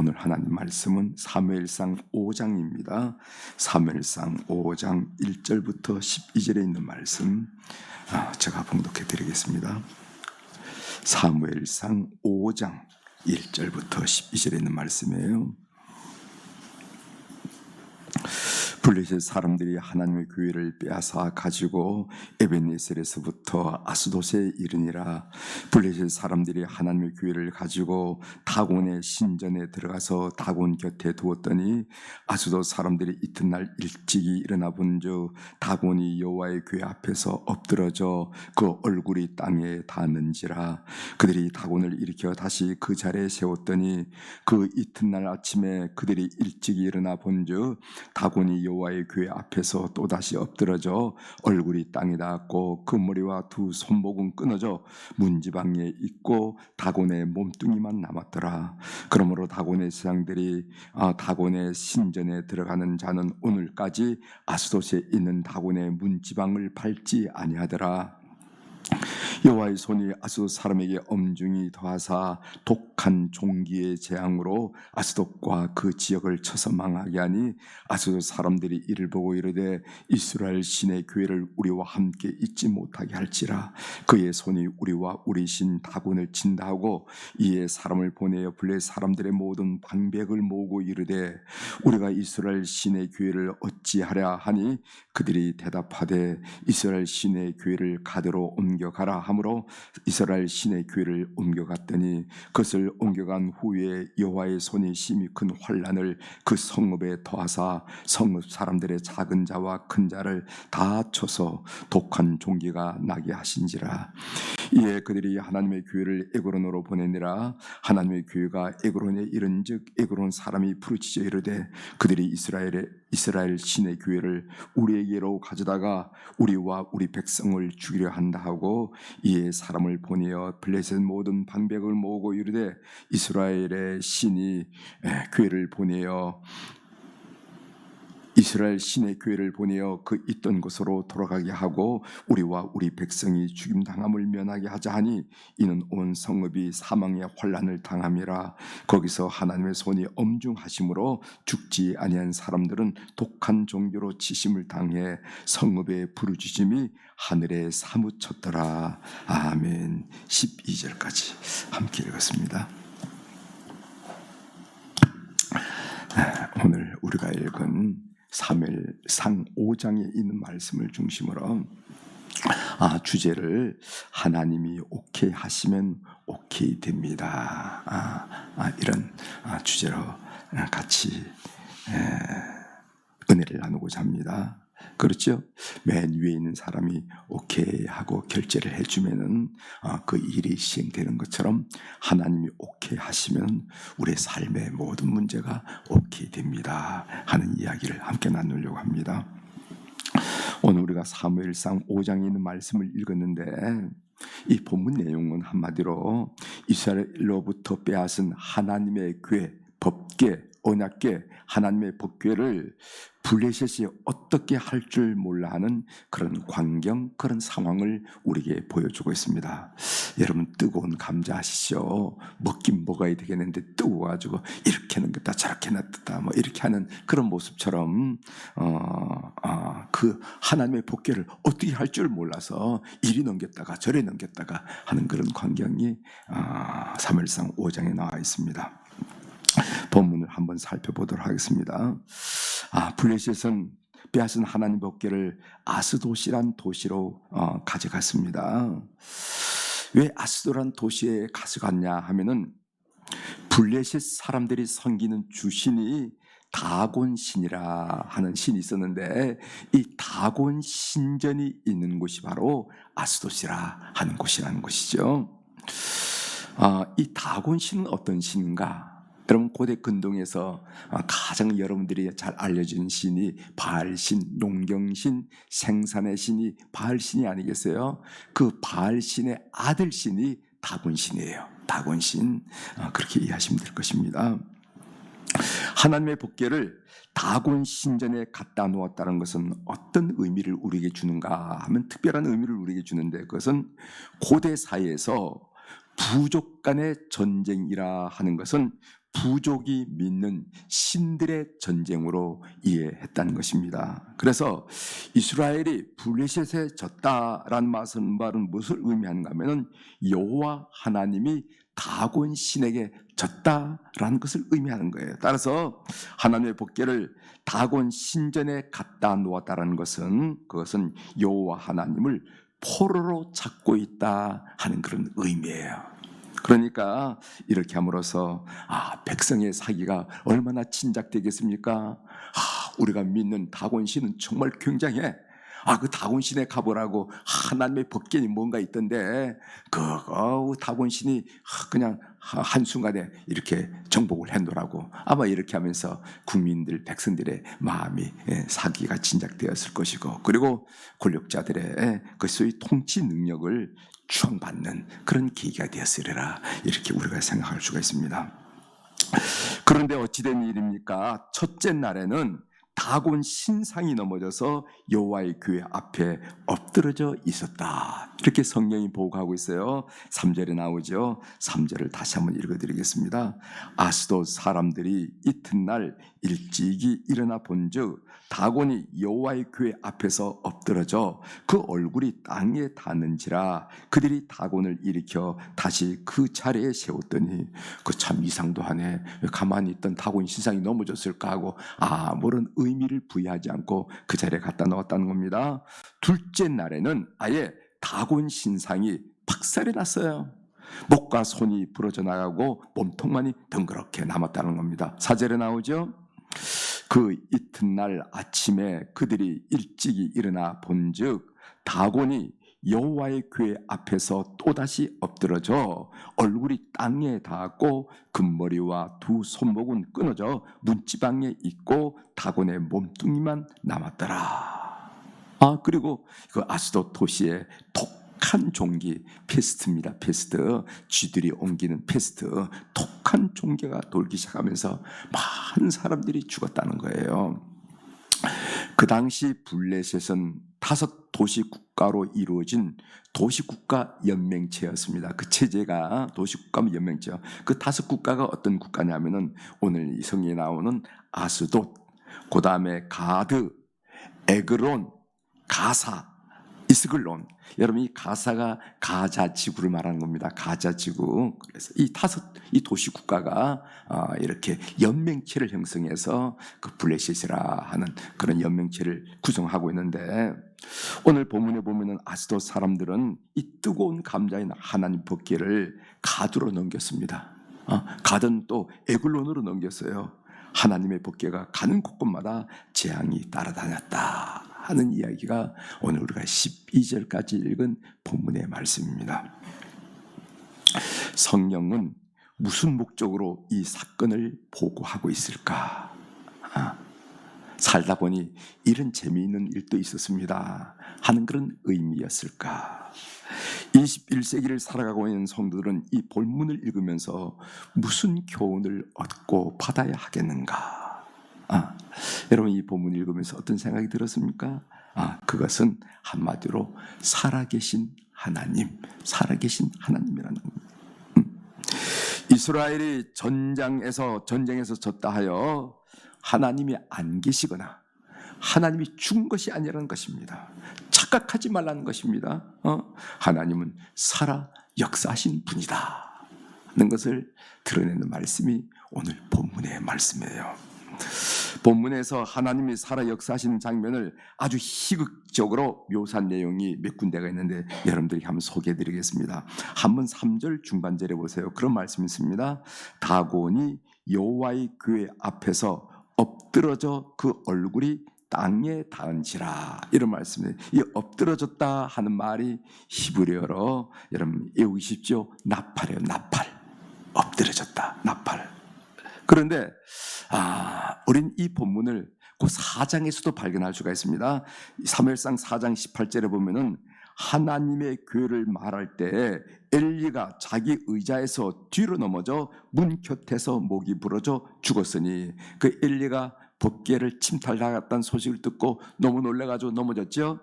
오늘 하나님 말씀은 사무엘상 5장입니다. 사무엘상 5장 1절부터 12절에 있는 말씀 제가 봉독해 드리겠습니다. 사무엘상 5장 1절부터 12절에 있는 말씀이에요. 블레셋 사람들이 하나님의 교회를 빼앗아 가지고 에벤네셀에서부터 아스돗에 이르니라. 블레셋 사람들이 하나님의 교회를 가지고 다곤의 신전에 들어가서 다곤 곁에 두었더니 아스돗 사람들이 이튿날 일찍이 일어나 본즉 다곤이 여호와의 교회 앞에서 엎드러져 그 얼굴이 땅에 닿는지라. 그들이 다곤을 일으켜 다시 그 자리에 세웠더니 그 이튿날 아침에 그들이 일찍이 일어나 본즉 다곤이 여호와의 교회 앞에서 또다시 엎드러져 얼굴이 땅에 닿았고 그 머리와 두 손목은 끊어져 문지방에 있고 다곤의 몸뚱이만 남았더라. 그러므로 다곤의 제사장들이 다곤의 신전에 들어가는 자는 오늘까지 아스돗에 있는 다곤의 문지방을 밟지 아니하더라. 여호와의 손이 아스돗 사람에게 엄중히 더하사 독한 종기의 재앙으로 아스돗과 그 지역을 쳐서 망하게 하니 아스돗 사람들이 이를 보고 이르되 이스라엘 신의 교회를 우리와 함께 잊지 못하게 할지라. 그의 손이 우리와 우리 신 다곤을 친다 하고 이에 사람을 보내어 블레셋 사람들의 모든 방백을 모으고 이르되 우리가 이스라엘 신의 교회를 어찌하랴 하니 그들이 대답하되 이스라엘 신의 교회를 가드로 옮겨가라 하므로 이스라엘 신의 교회를 옮겨갔더니 그것을 옮겨간 후에 여호와의 손이 심히 큰 환난을 그 성읍에 더하사 성읍 사람들의 작은 자와 큰 자를 다 쳐서 독한 종기가 나게 하신지라. 이에 그들이 하나님의 교회를 에그론으로 보내니라. 하나님의 교회가 에그론에 이른즉 에그론 사람이 부르짖어 이르되 그들이 이스라엘 신의 교회를 우리에게로 가져다가 우리와 우리 백성을 죽이려 한다 하고 이에 사람을 보내어 블레셋 모든 방백을 모으고 이르되 이스라엘 신의 교회를 보내어 그 있던 곳으로 돌아가게 하고 우리와 우리 백성이 죽임당함을 면하게 하자 하니 이는 온 성읍이 사망의 환난을 당함이라. 거기서 하나님의 손이 엄중하심으로 죽지 아니한 사람들은 독한 종교로 치심을 당해 성읍의 부르짖음이 하늘에 사무쳤더라. 아멘. 12절까지 함께 읽었습니다. 오늘 우리가 읽은 사무엘상 5장에 있는 말씀을 중심으로 주제를 하나님이 오케이 하시면 오케이 됩니다. 이런 주제로 같이 은혜를 나누고자 합니다. 그렇죠? 맨 위에 있는 사람이 오케이 하고 결제를 해주면은 그 일이 시행되는 것처럼 하나님이 오케이 하시면 우리의 삶의 모든 문제가 오케이 됩니다 하는 이야기를 함께 나누려고 합니다. 오늘 우리가 사무엘상 5장에 있는 말씀을 읽었는데 이 본문 내용은 한마디로 이스라엘로부터 빼앗은 하나님의 궤, 법궤, 언약궤, 하나님의 법궤를 블레셋이 어떻게 할 줄 몰라 하는 그런 광경, 그런 상황을 우리에게 보여주고 있습니다. 여러분 뜨거운 감자 아시죠? 먹긴 먹어야 되겠는데 뜨거워가지고 이렇게 넘겼다 저렇게 놨다 뭐 이렇게 하는 그런 모습처럼 그 하나님의 법궤를 어떻게 할 줄 몰라서 이리 넘겼다가 저리 넘겼다가 하는 그런 광경이 사무엘상 5장에 나와 있습니다. 본문을 한번 살펴보도록 하겠습니다. 블레셋은 빼앗은 하나님 법궤를 아스돗이란 도시로 가져갔습니다. 왜 아스돗이란 도시에 가져갔냐 하면은 블레셋 사람들이 섬기는 주신이 다곤 신이라 하는 신이 있었는데 이 다곤 신전이 있는 곳이 바로 아스돗이라 하는 곳이라는 것이죠. 이 다곤 신은 어떤 신인가? 여러분 고대 근동에서 가장 여러분들이 잘 알려진 신이 바알신, 농경신, 생산의 신이 바알신이 아니겠어요? 그 바알신의 아들신이 다곤신이에요. 다곤신 그렇게 이해하시면 될 것입니다. 하나님의 법궤를 다곤 신전에 갖다 놓았다는 것은 어떤 의미를 우리에게 주는가 하면 특별한 의미를 우리에게 주는데 그것은 고대 사회에서 부족 간의 전쟁이라 하는 것은 부족이 믿는 신들의 전쟁으로 이해했다는 것입니다. 그래서 이스라엘이 블레셋에 졌다라는 말은 무엇을 의미하는가 하면 여호와 하나님이 다곤 신에게 졌다라는 것을 의미하는 거예요. 따라서 하나님의 법궤를 다곤 신전에 갖다 놓았다라는 것은 그것은 여호와 하나님을 포로로 잡고 있다 하는 그런 의미예요. 그러니까 이렇게 함으로써 백성의 사기가 얼마나 진작되겠습니까? 우리가 믿는 다곤 신은 정말 굉장해. 그 다곤 신에 가보라고 하나님의 법궤니 뭔가 있던데 그거 다곤 신이 그냥 한순간에 이렇게 정복을 했노라고 아마 이렇게 하면서 국민들 백성들의 마음이 사기가 진작되었을 것이고, 그리고 권력자들의 그 소위 통치 능력을 추앙받는 그런 계기가 되었으리라 이렇게 우리가 생각할 수가 있습니다. 그런데 어찌된 일입니까? 첫째 날에는 다곤 신상이 넘어져서 여호와의 교회 앞에 엎드러져 있었다. 이렇게 성경이 보고하고 있어요. 3절에 나오죠. 3절을 다시 한번 읽어드리겠습니다. 아스돗 사람들이 이튿날 일찍이 일어나 본즉 다곤이 여호와의 교회 앞에서 엎드러져 그 얼굴이 땅에 닿는지라 그들이 다곤을 일으켜 다시 그 자리에 세웠더니 그 참 이상도 하네. 가만히 있던 다곤 신상이 넘어졌을까 하고 아무런 의미를 부여하지 않고 그 자리에 갖다 놓았다는 겁니다. 둘째 날에는 아예 다곤 신상이 박살이 났어요. 목과 손이 부러져 나가고 몸통만이 덩그렇게 남았다는 겁니다. 4절에 나오죠. 그 이튿날 아침에 그들이 일찍이 일어나 본즉 다곤이 여호와의 교회 앞에서 또다시 엎드러져 얼굴이 땅에 닿았고 금머리와 두 손목은 끊어져 문지방에 있고 다곤의 몸뚱이만 남았더라. 그리고 그 아스돗 도시의 독한 종기, 페스트입니다. 페스트, 쥐들이 옮기는 페스트, 독한 종기가 돌기 시작하면서 많은 사람들이 죽었다는 거예요. 그 당시 블레셋은 5 도시 국가로 이루어진 도시국가 연맹체였습니다. 그 체제가 도시국가 연맹체요. 그 5 국가가 어떤 국가냐면은 오늘 이 성경에 나오는 아스돗, 그 다음에 가드, 에그론, 가사, 이스글론. 여러분, 이 가사가 가자 지구를 말하는 겁니다. 가자 지구. 그래서 이 도시 국가가 이렇게 연맹체를 형성해서 그 블레셋이라 하는 그런 연맹체를 구성하고 있는데, 오늘 본문에 보면은 아스돗 사람들은 이 뜨거운 감자인 하나님 법궤를 가드로 넘겼습니다. 가드는 또 에글론으로 넘겼어요. 하나님의 법궤가 가는 곳곳마다 재앙이 따라다녔다 하는 이야기가 오늘 우리가 12절까지 읽은 본문의 말씀입니다. 성경은 무슨 목적으로 이 사건을 보고하고 있을까? 살다 보니 이런 재미있는 일도 있었습니다 하는 그런 의미였을까? 21세기를 살아가고 있는 성도들은 이 본문을 읽으면서 무슨 교훈을 얻고 받아야 하겠는가? 여러분, 이 본문 읽으면서 어떤 생각이 들었습니까? 그것은 한마디로 살아계신 하나님, 살아계신 하나님이라는 겁니다. 이스라엘이 전쟁에서 졌다 하여 하나님이 안 계시거나 하나님이 죽은 것이 아니라는 것입니다. 착각하지 말라는 것입니다. 하나님은 살아 역사하신 분이다 하는 것을 드러내는 말씀이 오늘 본문의 말씀이에요. 본문에서 하나님이 살아 역사하시는 장면을 아주 희극적으로 묘사한 내용이 몇 군데가 있는데 여러분들에게 한번 소개해드리겠습니다. 한번 3절 중반절에 보세요. 그런 말씀이 있습니다. 다곤이 여호와의 교회 앞에서 엎드러져 그 얼굴이 땅에 닿은지라, 이런 말씀이에요. 이 엎드러졌다 하는 말이 히브리어로 여러분 외우십시오. 나팔이에요. 나팔. 엎드러졌다. 나팔. 그런데 우린 이 본문을 그 4장에서도 발견할 수가 있습니다. 사무엘상 4장 18절에 보면은 하나님의 교회를 말할 때 엘리가 자기 의자에서 뒤로 넘어져 문 곁에서 목이 부러져 죽었으니 그 엘리가 법궤를 침탈당했다는 소식을 듣고 너무 놀라가지고 넘어졌죠.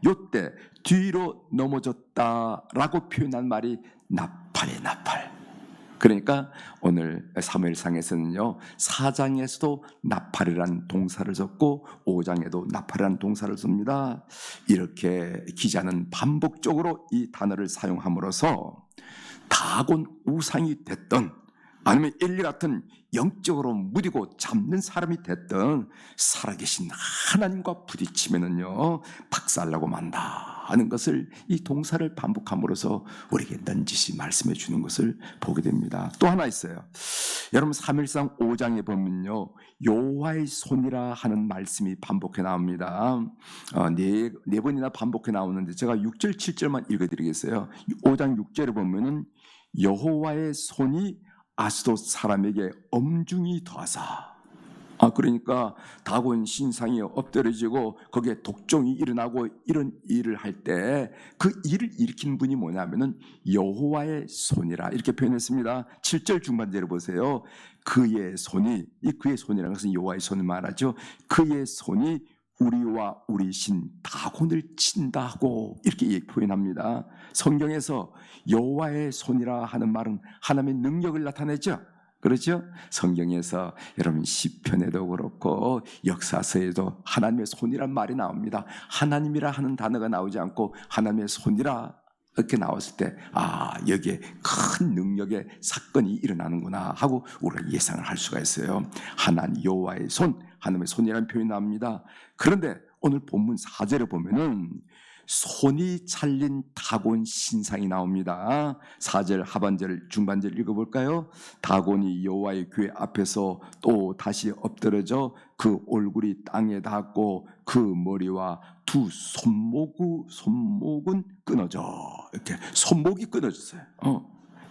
요때 뒤로 넘어졌다라고 표현한 말이 나팔이에요. 나팔. 그러니까 오늘 사무엘상에서는요 4장에서도 나팔이라는 동사를 썼고 5장에도 나팔이라는 동사를 씁니다. 이렇게 기자는 반복적으로 이 단어를 사용함으로써 다곤 우상이 됐던 아니면 엘리 같은 영적으로 무디고 잡는 사람이 됐던 살아계신 하나님과 부딪히면은요 박살나고 만다 하는 것을 이 동사를 반복함으로써 우리에게 넌지시 말씀해 주는 것을 보게 됩니다. 또 하나 있어요. 여러분 사무엘상 5장에 보면요 여호와의 손이라 하는 말씀이 반복해 나옵니다. 네 번이나 반복해 나오는데 제가 6절 7절만 읽어드리겠어요. 5장 6절에 보면은 여호와의 손이 아스돗 사람에게 엄중히 더하사, 그러니까 다곤 신상이 엎드려지고 거기에 독종이 일어나고 이런 일을 할 때 그 일을 일으킨 분이 뭐냐면은 여호와의 손이라 이렇게 표현했습니다. 7절 중반절에 보세요. 그의 손이, 이 그의 손이라는 것은 여호와의 손을 말하죠. 그의 손이 우리와 우리 신 다곤을 친다고 이렇게 표현합니다. 성경에서 여호와의 손이라 하는 말은 하나님의 능력을 나타내죠. 그렇죠? 성경에서 여러분 시편에도 그렇고 역사서에도 하나님의 손이란 말이 나옵니다. 하나님이라 하는 단어가 나오지 않고 하나님의 손이라 이렇게 나왔을 때 여기에 큰 능력의 사건이 일어나는구나 하고 우리가 예상을 할 수가 있어요. 하나님 여호와의 손, 하나님의 손이라는 표현이 나옵니다. 그런데 오늘 본문 4절에 보면은 손이 찰린 다곤 신상이 나옵니다. 4절 하반절 중반절 읽어볼까요? 다곤이 여호와의 궤 앞에서 또 다시 엎드러져 그 얼굴이 땅에 닿고 그 머리와 두 손목은 끊어져. 이렇게 손목이 끊어졌어요.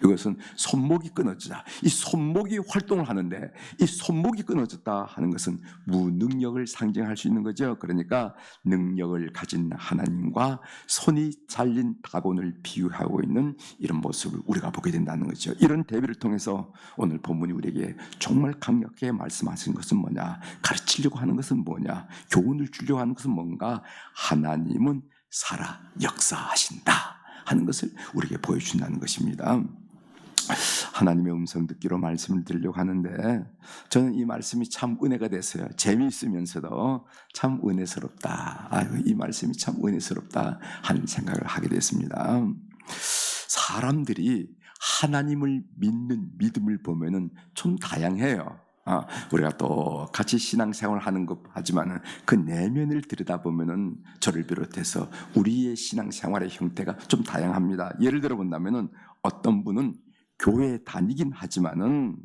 이것은 손목이 끊어지다. 이 손목이 활동을 하는데 이 손목이 끊어졌다 하는 것은 무능력을 상징할 수 있는 거죠. 그러니까 능력을 가진 하나님과 손이 잘린 다곤을 비유하고 있는 이런 모습을 우리가 보게 된다는 거죠. 이런 대비를 통해서 오늘 본문이 우리에게 정말 강력하게 말씀하신 것은 뭐냐, 가르치려고 하는 것은 뭐냐, 교훈을 주려고 하는 것은 뭔가, 하나님은 살아 역사하신다 하는 것을 우리에게 보여준다는 것입니다. 하나님의 음성 듣기로 말씀을 드리려고 하는데 저는 이 말씀이 참 은혜가 됐어요. 재미있으면서도 참 은혜스럽다. 이 말씀이 참 은혜스럽다 하는 생각을 하게 됐습니다. 사람들이 하나님을 믿는 믿음을 보면은 좀 다양해요. 우리가 또 같이 신앙생활을 하는 것 하지만은 그 내면을 들여다보면은 저를 비롯해서 우리의 신앙생활의 형태가 좀 다양합니다. 예를 들어 본다면은 어떤 분은 교회에 다니긴 하지만은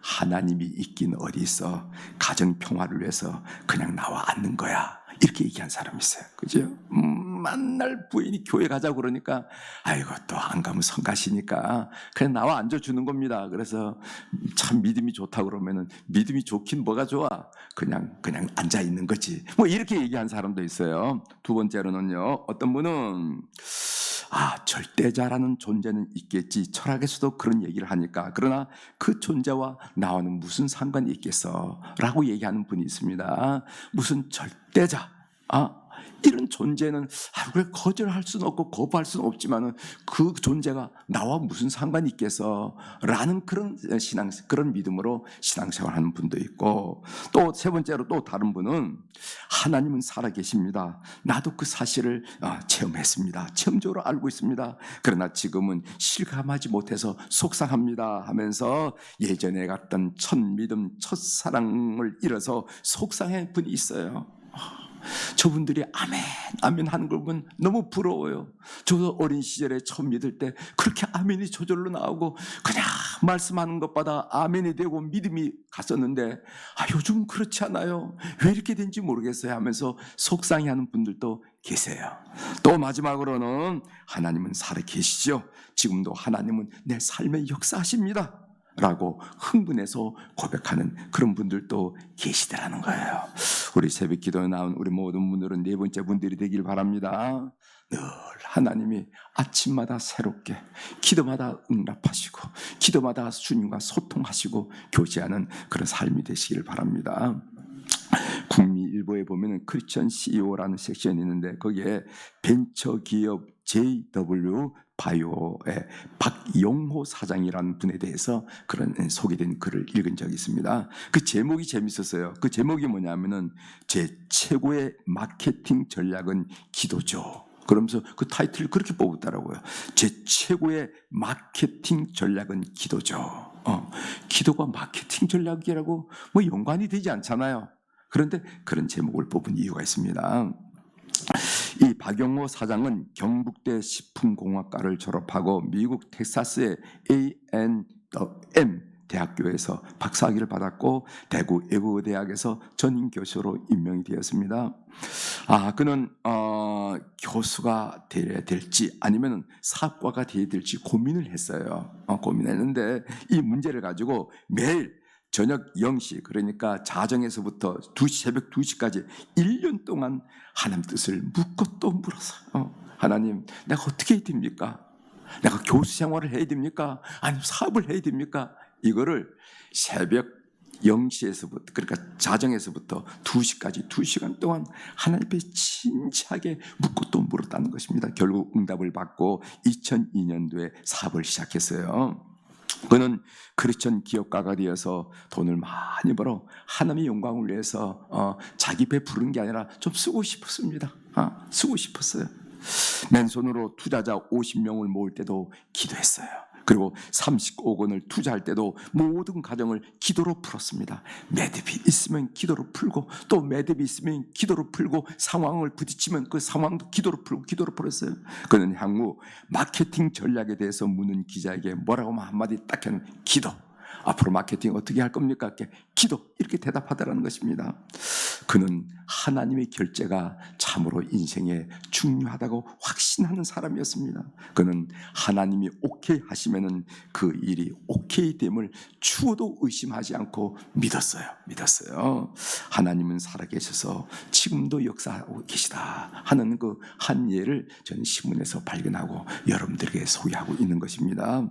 하나님이 있긴 어디 있어, 가정 평화를 위해서 그냥 나와 앉는 거야 이렇게 얘기한 사람이 있어요. 그죠? 만날 부인이 교회 가자고 그러니까 아이고 또 안 가면 성가시니까 그냥 나와 앉아주는 겁니다. 그래서 참 믿음이 좋다 그러면은 믿음이 좋긴 뭐가 좋아, 그냥 앉아 있는 거지 뭐 이렇게 얘기한 사람도 있어요. 두 번째로는요, 어떤 분은 절대자라는 존재는 있겠지, 철학에서도 그런 얘기를 하니까, 그러나 그 존재와 나와는 무슨 상관이 있겠어 라고 얘기하는 분이 있습니다. 무슨 절대자, 이런 존재는 그래 거절할 수는 없고 거부할 수는 없지만은 그 존재가 나와 무슨 상관이 있겠어 라는 그런 그런 믿음으로 신앙생활하는 분도 있고, 또 세 번째로 또 다른 분은 하나님은 살아계십니다. 나도 그 사실을 체험했습니다. 체험적으로 알고 있습니다. 그러나 지금은 실감하지 못해서 속상합니다 하면서 예전에 갔던 첫 믿음, 첫 사랑을 잃어서 속상한 분이 있어요. 저분들이 아멘 아멘 하는 걸 보면 너무 부러워요. 저도 어린 시절에 처음 믿을 때 그렇게 아멘이 저절로 나오고 그냥 말씀하는 것보다 아멘이 되고 믿음이 갔었는데 요즘은 그렇지 않아요. 왜 이렇게 된지 모르겠어요 하면서 속상해하는 분들도 계세요. 또 마지막으로는 하나님은 살아계시죠. 지금도 하나님은 내 삶의 역사하십니다 라고 흥분해서 고백하는 그런 분들도 계시더라는 거예요. 우리 새벽 기도에 나온 우리 모든 분들은 네 번째 분들이 되길 바랍니다. 늘 하나님이 아침마다 새롭게 기도마다 응답하시고 기도마다 주님과 소통하시고 교제하는 그런 삶이 되시길 바랍니다. 조선일보에 보면은 크리스천 CEO라는 섹션이 있는데 거기에 벤처기업 JW 바이오의 박용호 사장이라는 분에 대해서 그런 소개된 글을 읽은 적이 있습니다. 그 제목이 재밌었어요. 그 제목이 뭐냐면은 제 최고의 마케팅 전략은 기도죠. 그러면서 그 타이틀을 그렇게 뽑았더라고요. 제 최고의 마케팅 전략은 기도죠. 기도가 마케팅 전략이라고 뭐 연관이 되지 않잖아요. 그런데 그런 제목을 뽑은 이유가 있습니다. 이 박용호 사장은 경북대 식품공학과를 졸업하고 미국 텍사스의 A&M 대학교에서 박사학위를 받았고 대구 외국어대학에서 전임 교수로 임명이 되었습니다. 그는 교수가 되어야 될지 아니면 사학과가 되어야 될지 고민을 했어요. 고민했는데 이 문제를 가지고 매일 저녁 0시 그러니까 자정에서부터 새벽 2시까지 1년 동안 하나님 뜻을 묻고 또 물었어요. 하나님, 내가 어떻게 해야 됩니까? 내가 교수 생활을 해야 됩니까? 아니면 사업을 해야 됩니까? 이거를 새벽 0시에서부터 그러니까 자정에서부터 2시까지 2시간 동안 하나님께 진지하게 묻고 또 물었다는 것입니다. 결국 응답을 받고 2002년도에 사업을 시작했어요. 그는 크리스천 기업가가 되어서 돈을 많이 벌어 하나님의 영광을 위해서 자기 배 부른 게 아니라 좀 쓰고 싶었습니다. 쓰고 싶었어요. 맨손으로 투자자 50명을 모을 때도 기도했어요. 그리고 35억 원을 투자할 때도 모든 가정을 기도로 풀었습니다. 매듭이 있으면 기도로 풀고 또 매듭이 있으면 기도로 풀고 상황을 부딪히면 그 상황도 기도로 풀고 기도로 풀었어요. 그는 향후 마케팅 전략에 대해서 묻는 기자에게 뭐라고 한마디 딱 하는 기도. 앞으로 마케팅 어떻게 할 겁니까? 기도 이렇게 대답하더라는 것입니다. 그는 하나님의 결제가 참으로 인생에 중요하다고 확신하는 사람이었습니다. 그는 하나님이 오케이 하시면은 그 일이 오케이 됨을 추호도 의심하지 않고 믿었어요. 하나님은 살아계셔서 지금도 역사하고 계시다 하는 그 한 예를 저는 신문에서 발견하고 여러분들에게 소개하고 있는 것입니다.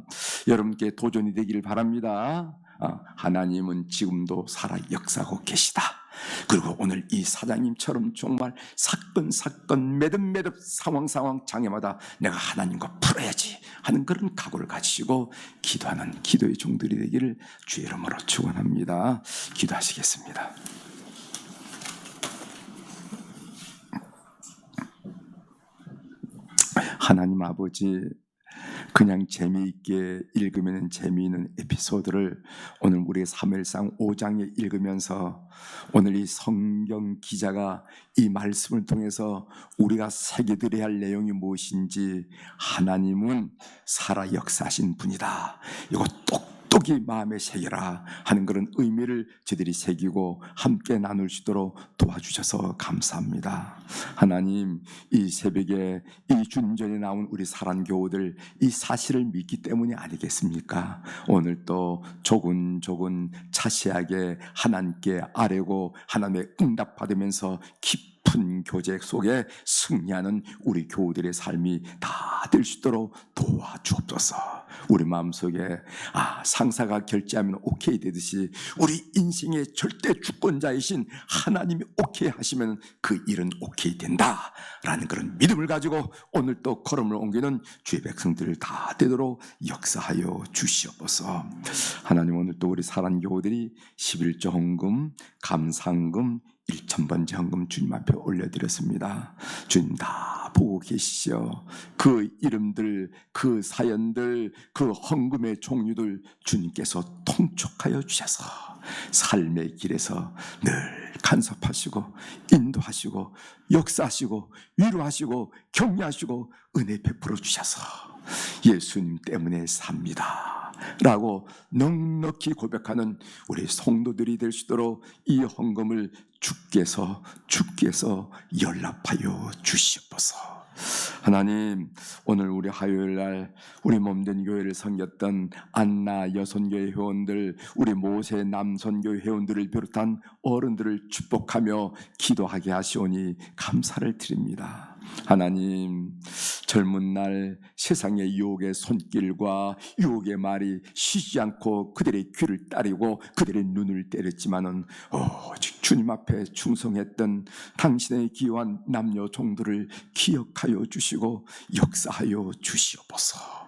여러분께 도전이 되기를 바랍니다. 하나님은 지금도 살아 역사하고 계시다. 그리고 오늘 이 사장님처럼 정말 사건 매듭 상황 장애마다 내가 하나님과 풀어야지 하는 그런 각오를 가지시고 기도하는 기도의 종들이 되기를 주의 이름으로 축원합니다. 기도하시겠습니다. 하나님 아버지, 그냥 재미있게 읽으면 재미있는 에피소드를 오늘 우리 사무엘상 5장에 읽으면서 오늘 이 성경 기자가 이 말씀을 통해서 우리가 새겨들어야 할 내용이 무엇인지 하나님은 살아 역사하신 분이다. 이거 똑똑히 마음에 새겨라 하는 그런 의미를 저들이 새기고 함께 나눌 수 있도록 도와주셔서 감사합니다. 하나님, 이 새벽에 이 준전에 나온 우리 사랑교우들 이 사실을 믿기 때문이 아니겠습니까? 오늘 또 조근조근 자세하게 하나님께 아뢰고 하나님의 응답 받으면서 깊은 교제 속에 승리하는 우리 교우들의 삶이 다 될 수 있도록 도와주옵소서. 우리 마음속에 상사가 결제하면 오케이 되듯이 우리 인생의 절대 주권자이신 하나님이 오케이 하시면 그 일은 오케이 된다라는 그런 믿음을 가지고 오늘 또 걸음을 옮기는 주의 백성들을 다 되도록 역사하여 주시옵소서. 하나님, 오늘 또 우리 사랑교우들이 11조 헌금, 감상금, 1,000번째 헌금 주님 앞에 올려드렸습니다. 주님 다 보고 계시죠. 그 이름들, 그 사연들, 그 헌금의 종류들 주님께서 통촉하여 주셔서 삶의 길에서 늘 간섭하시고 인도하시고 역사하시고 위로하시고 격려하시고 은혜 베풀어 주셔서 예수님 때문에 삽니다 라고 넉넉히 고백하는 우리 성도들이 될 수 있도록 이 헌금을 주께서 연락하여 주시옵소서. 하나님, 오늘 우리 화요일날 우리 몸된 교회를 섬겼던 안나 여선교회 회원들, 우리 모세 남선교회 회원들을 비롯한 어른들을 축복하며 기도하게 하시오니 감사를 드립니다. 하나님, 젊은 날 세상의 유혹의 손길과 유혹의 말이 쉬지 않고 그들의 귀를 따르고 그들의 눈을 때렸지만은 오직 주님 앞에 충성했던 당신의 귀한 남녀 종들을 기억하여 주시고 역사하여 주시옵소서.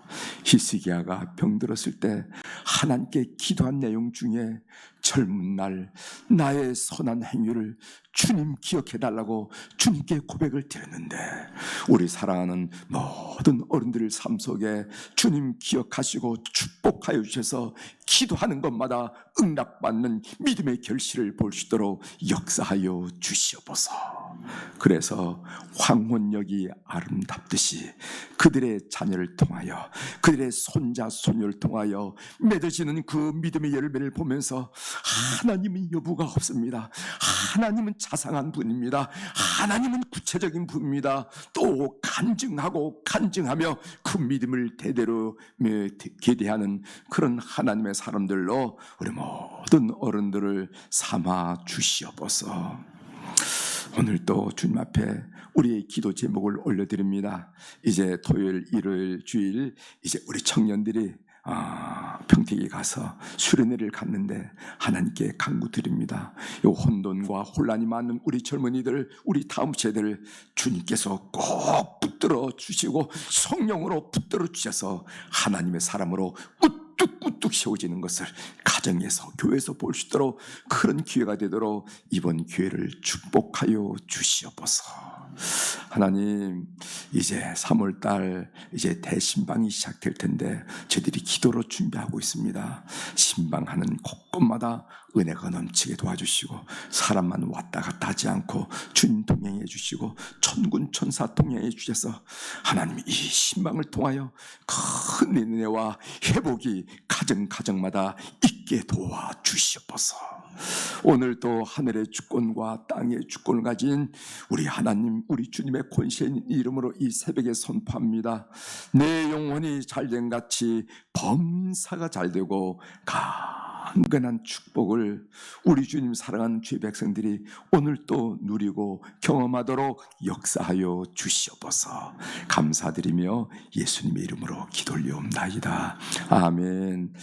히스기야가 병들었을 때 하나님께 기도한 내용 중에 젊은 날 나의 선한 행위를 주님 기억해달라고 주님께 고백을 드렸는데, 우리 사랑하는 모든 어른들의 삶 속에 주님 기억하시고 축복하여 주셔서 기도하는 것마다 응답받는 믿음의 결실을 볼 수 있도록 역사하여 주시옵소서. 그래서 황혼역이 아름답듯이 그들의 자녀를 통하여, 그들의 손자 손녀를 통하여 맺어지는 그 믿음의 열매를 보면서 하나님은 여부가 없습니다. 하나님은 자상한 분입니다. 하나님은 구체적인 분입니다. 또 간증하며 그 믿음을 대대로 계대하는 그런 하나님의 사람들로 우리 모든 어른들을 삼아 주시옵소서. 오늘도 주님 앞에 우리의 기도 제목을 올려드립니다. 이제 토요일, 일요일, 주일 이제 우리 청년들이 평택에 가서 수련회를 갔는데 하나님께 간구드립니다. 이 혼돈과 혼란이 많은 우리 젊은이들, 우리 다음 세대를 주님께서 꼭 붙들어 주시고 성령으로 붙들어 주셔서 하나님의 사람으로 우뚝 세워지는 것을 가정에서, 교회에서 볼 수 있도록 그런 기회가 되도록 이번 기회를 축복하여 주시옵소서. 하나님, 이제 3월달 이제 대신방이 시작될 텐데 저희들이 기도로 준비하고 있습니다. 신방하는 곳곳마다 은혜가 넘치게 도와주시고 사람만 왔다 갔다 하지 않고 주님 동행해 주시고 천군 천사 동행해 주셔서 하나님 이 신방을 통하여 큰 은혜와 회복이 가정마다 있게 도와주시옵소서. 오늘도 하늘의 주권과 땅의 주권을 가진 우리 하나님, 우리 주님의 권세인 이름으로 이 새벽에 선포합니다. 내 영혼이 잘된 같이 범사가 잘되고 강건한 축복을 우리 주님 사랑하는 주의 백성들이 오늘 또 누리고 경험하도록 역사하여 주시옵소서. 감사드리며 예수님의 이름으로 기도 올리옵나이다. 아멘.